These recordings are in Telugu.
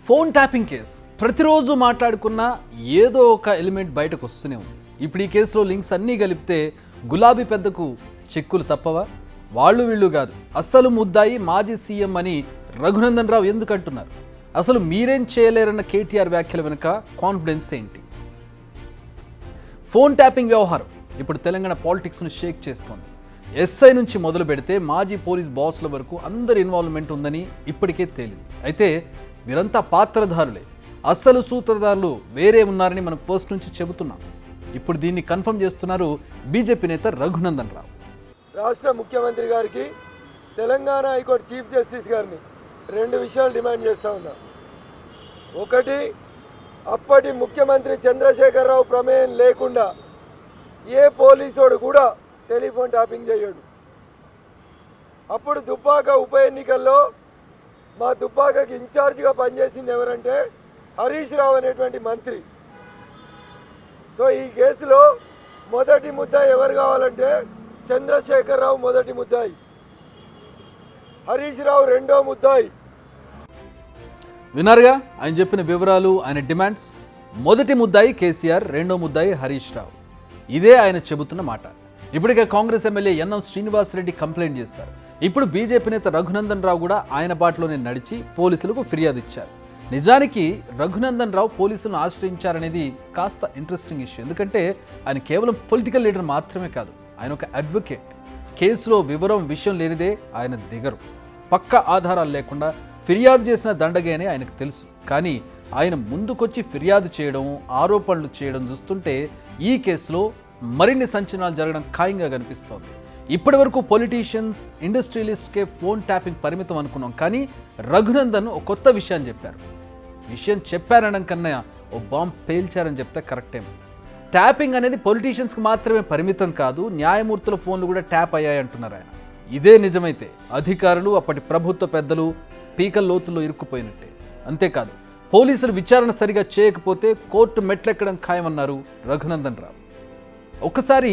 ఫోన్ ట్యాపింగ్ కేసు ప్రతిరోజు మాట్లాడుకున్న ఏదో ఒక ఎలిమెంట్ బయటకు వస్తూనే ఉంది. ఇప్పుడు ఈ కేసులో లింక్స్ అన్నీ కలిపితే గులాబీ పెద్దకు చెక్కులు తప్పవా? వాళ్ళు వీళ్ళు కాదు, అస్సలు ముద్దాయి మాజీ సీఎం అని రఘునందన్ రావు ఎందుకు అంటున్నారు? అసలు మీరేం చేయలేరన్న కేటీఆర్ వ్యాఖ్యల వెనుక కాన్ఫిడెన్స్ ఏంటి? ఫోన్ ట్యాపింగ్ వ్యవహారం ఇప్పుడు తెలంగాణ పాలిటిక్స్ను షేక్ చేస్తోంది. ఎస్ఐ నుంచి మొదలు పెడితే మాజీ పోలీస్ బాస్ల వరకు అందరి ఇన్వాల్వ్మెంట్ ఉందని ఇప్పటికే తేలింది. అయితే వీరంతా పాత్రధారులే, అస్సలు సూత్రధారులు వేరే ఉన్నారని మనం ఫస్ట్ నుంచి చెబుతున్నాం. ఇప్పుడు దీన్ని కన్ఫర్మ్ చేస్తున్నారు బీజేపీ నేత రఘునందన్ రావు. రాష్ట్ర ముఖ్యమంత్రి గారికి, తెలంగాణ హైకోర్టు చీఫ్ జస్టిస్ గారిని రెండు విషయాలు డిమాండ్ చేస్తూ ఉన్నా. ఒకటి, అప్పటి ముఖ్యమంత్రి చంద్రశేఖరరావు ప్రమేయం లేకుండా ఏ పోలీసోడు కూడా టెలిఫోన్ ట్యాపింగ్ చేయడు. అప్పుడు దుబ్బాక ఉప ఎన్నికల్లో మా దుబ్బాకకి ఇన్ఛార్జిగా పనిచేసింది ఎవరంటే హరీష్ రావు అనేటువంటి మంత్రి. సో ఈ కేసులో మొదటి ముద్దాయి ఎవరు కావాలంటే చంద్రశేఖరరావు మొదటి ముద్దాయి, హరీష్ రావు రెండో ముద్దాయి. విన్నారుగా ఆయన చెప్పిన వివరాలు, ఆయన డిమాండ్స్. మొదటి ముద్దాయి కేసీఆర్, రెండో ముద్దాయి హరీష్ రావు. ఇదే ఆయన చెబుతున్న మాట. ఇప్పటికే Congress MLA NM Srinivasa Reddy complaint చేశారు. ఇప్పుడు బీజేపీ నేత రఘునందన్ రావు కూడా ఆయన బాటలోనే నడిచి పోలీసులకు ఫిర్యాదు ఇచ్చారు. నిజానికి రఘునందన్ రావు పోలీసులను ఆశ్రయించారనేది కాస్త ఇంట్రెస్టింగ్ ఇష్యూ. ఎందుకంటే ఆయన కేవలం పొలిటికల్ లీడర్ మాత్రమే కాదు, ఆయన ఒక అడ్వకేట్. కేసులో విషయం లేనిదే ఆయన దిగరు. పక్కా ఆధారాలు లేకుండా ఫిర్యాదు చేసిన దండగే అని ఆయనకు తెలుసు. కానీ ఆయన ముందుకొచ్చి ఫిర్యాదు చేయడం, ఆరోపణలు చేయడం చూస్తుంటే ఈ కేసులో మరిన్ని సంచలనాలు జరగడం ఖాయంగా కనిపిస్తోంది. ఇప్పటి వరకు పొలిటీషియన్స్, ఇండస్ట్రియలిస్ట్కే ఫోన్ ట్యాపింగ్ పరిమితం అనుకున్నాం. కానీ రఘునందన్ ఒక కొత్త విషయాన్ని చెప్పారు. విషయం చెప్పారనడం కన్నా ఓ బాంబ్ పేల్చారని చెప్తే కరెక్టేమో. ట్యాపింగ్ అనేది పొలిటీషియన్స్కి మాత్రమే పరిమితం కాదు, న్యాయమూర్తుల ఫోన్లు కూడా ట్యాప్ అయ్యాయి అంటున్నారు ఆయన. ఇదే నిజమైతే అధికారులు, అప్పటి ప్రభుత్వ పెద్దలు పీకల లోతుల్లో ఇరుక్కుపోయినట్టే. అంతేకాదు, పోలీసులు విచారణ సరిగా చేయకపోతే కోర్టు మెట్లెక్కడం ఖాయమన్నారు రఘునందన్ రావు. ఒక్కసారి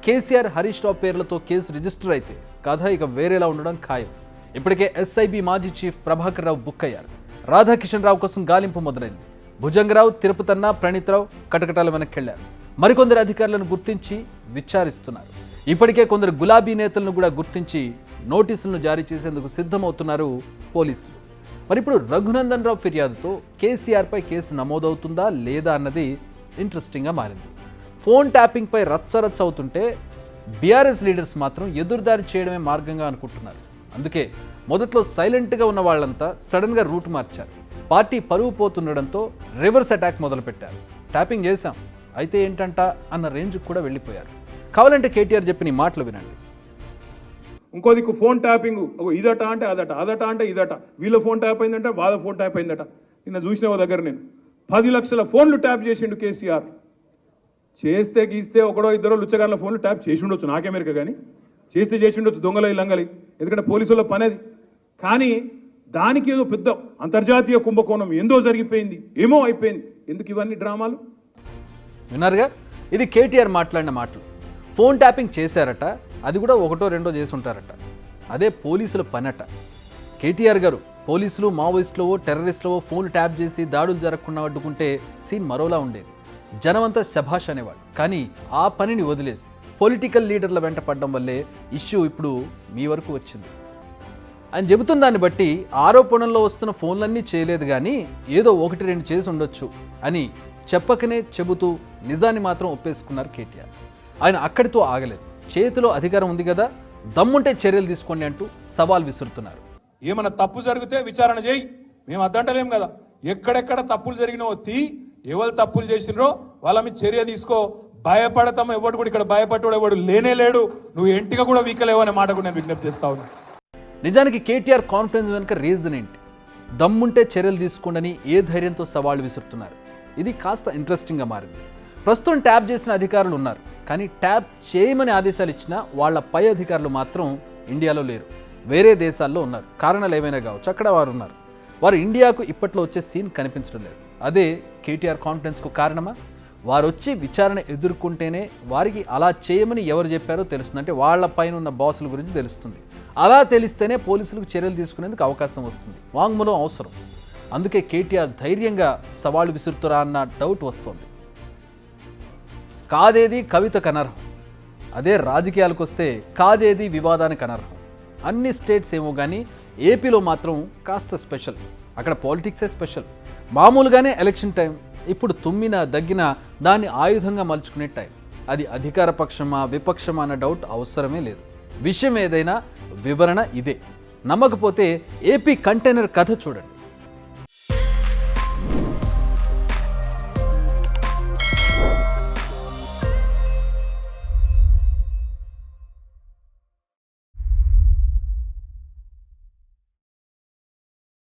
కేసీఆర్, హరీష్ రావు పేర్లతో కేసు రిజిస్టర్ అయితే కథ ఇక వేరేలా ఉండడం ఖాయం. ఇప్పటికే ఎస్ఐబి మాజీ చీఫ్ ప్రభాకర్ రావు బుక్ అయ్యారు. రాధాకిషన్ రావు కోసం గాలింపు మొదలైంది. భుజంగరావు, తిరుపతన్న, ప్రణీత్ రావు కటకటాల వెనక్కెళ్లారు. మరికొందరు అధికారులను గుర్తించి విచారిస్తున్నారు. ఇప్పటికే కొందరు గులాబీ నేతలను కూడా గుర్తించి నోటీసులను జారీ చేసేందుకు సిద్ధమవుతున్నారు పోలీసులు. మరి ఇప్పుడు రఘునందన్ రావు ఫిర్యాదుతో కేసీఆర్పై కేసు నమోదవుతుందా లేదా అన్నది ఇంట్రెస్టింగ్గా మారింది. ఫోన్ ట్యాపింగ్పై రచ్చరచ్చ అవుతుంటే బీఆర్ఎస్ లీడర్స్ మాత్రం ఎదురుదారి చేయడమే మార్గంగా అనుకుంటున్నారు. అందుకే మొదట్లో సైలెంట్గా ఉన్న వాళ్ళంతా సడన్గా రూట్ మార్చారు. పార్టీ పరువు పోతుండడంతో రివర్స్ అటాక్ మొదలుపెట్టారు. ట్యాపింగ్ చేశాం అయితే ఏంటంట అన్న రేంజ్కి కూడా వెళ్ళిపోయారు. కావాలంటే కేటీఆర్ చెప్పిన ఈ మాటలు వినండి. ఇంకో దిక్కు ఫోన్ ట్యాపింగ్, ఇదట అంటే అదట, అదట అంటే ఇదట, వీళ్ళ ఫోన్ ట్యాప్ అయిందంటే వాళ్ళ ఫోన్ ట్యాప్ అయిందట. నిన్న చూసిన దగ్గర నేను 10 లక్షల ఫోన్లు ట్యాప్ చేసిండు కేసీఆర్. చేస్తే గీస్తే ఒకడో ఇద్దరో లుచ్చగారుల ఫోన్లు ట్యాప్ చేసి ఉండొచ్చు, నాకెమెరిక కానీ చేసి ఉండొచ్చు, దొంగల లంగలి. ఎందుకంటే పోలీసుల పని అది. కానీ దానికి ఏదో పెద్ద అంతర్జాతీయ కుంభకోణం ఏందో జరిగిపోయింది, ఏమో అయిపోయింది. ఎందుకు ఇవన్నీ డ్రామాలు? విన్నారుగా, ఇది కేటీఆర్ మాట్లాడిన మాటలు. ఫోన్ ట్యాపింగ్ చేశారట, అది కూడా ఒకటో రెండో చేసి ఉంటారట. అదే పోలీసుల పనట. కేటీఆర్ గారు పోలీసులు మావోయిస్టులవో టెర్రరిస్టులవో ఫోన్లు ట్యాప్ చేసి దాడులు జరగకుండా అడ్డుకుంటే సీన్ మరోలా ఉండేది. జనమంతా శభాష్ అనేవాడు. కానీ ఆ పనిని వదిలేసి పొలిటికల్ లీడర్ల వెంట పడడం వల్లే ఇష్యూ ఇప్పుడు మీ వరకు వచ్చింది. ఆయన చెబుతున్న దాన్ని బట్టి ఆరోపణల్లో వస్తున్న ఫోన్లన్నీ చేయలేదు, కానీ ఏదో 1-2 చేసి ఉండొచ్చు అని చెప్పకనే చెబుతూ నిజాన్ని మాత్రం ఒప్పేసుకున్నారు కేటీఆర్. ఆయన అక్కడితో ఆగలేదు. చేతిలో అధికారం ఉంది కదా, దమ్ముంటే చర్యలు తీసుకోండి అంటూ సవాల్ విసురుతున్నారు. ఏమన్నా తప్పు జరిగితే విచారణ చేయి, మేము అద్దంటలేం కదా. ఎక్కడెక్కడ తప్పులు జరిగినావో ఎవరు తప్పులు చేసినరో వాళ్ళ మీద చర్య తీసుకో. భయపడతాం, ఎవడు కూడా ఇక్కడ భయపడ్డాడు ఎవడు లేనే లేడు. నువ్వు ఎంటిగా కూడా వీకలేవు అనే మాట కూడా నేను విజ్ఞప్తి చేస్తా ఉన్నా. నిజానికి కేటీఆర్ కాన్ఫిడెన్స్ వెనుక రీజన్ ఏంటి? దమ్ముంటే చర్యలు తీసుకోండి ఏ ధైర్యంతో సవాళ్ళు విసురుతున్నారు? ఇది కాస్త ఇంట్రెస్టింగ్గా మారింది. ప్రస్తుతం ట్యాప్ చేసిన అధికారులు ఉన్నారు, కానీ ట్యాప్ చేయమని ఆదేశాలు ఇచ్చిన వాళ్ళ పై అధికారులు మాత్రం ఇండియాలో లేరు, వేరే దేశాల్లో ఉన్నారు. కారణాలు ఏమైనా కావచ్చు, అక్కడ వారు ఉన్నారు. వారు ఇండియాకు ఇప్పట్లో వచ్చే సీన్ కనిపించడం లేదు. అదే కేటీఆర్ కాన్ఫిడెన్స్కు కారణమా? వారు వచ్చి విచారణ ఎదుర్కొంటేనే వారికి అలా చేయమని ఎవరు చెప్పారో తెలుస్తుంది. అంటే వాళ్ళ పైన ఉన్న బాసుల గురించి తెలుస్తుంది. అలా తెలిస్తేనే పోలీసులకు చర్యలు తీసుకునేందుకు అవకాశం వస్తుంది. వాంగ్మూలం అవసరం. అందుకే కేటీఆర్ ధైర్యంగా సవాలు విసురుతురా అన్న డౌట్ వస్తోంది. కాదేది కవితకు అనర్హం, అదే రాజకీయాలకు వస్తే కాదేది వివాదానికి అనర్హం. అన్ని స్టేట్స్ ఏమో కానీ ఏపీలో మాత్రం కాస్త స్పెషల్. అక్కడ పాలిటిక్సే స్పెషల్. మామూలుగానే ఎలక్షన్ టైం, ఇప్పుడు తుమ్మిన దగ్గిన దాన్ని ఆయుధంగా మలుచుకునే టైం. అది అధికార పక్షమా విపక్షమా అన్న డౌట్ అవసరమే లేదు. విషయం ఏదైనా వివరణ ఇదే. నమ్మకపోతే ఏపీ కంటైనర్ కథ చూడండి.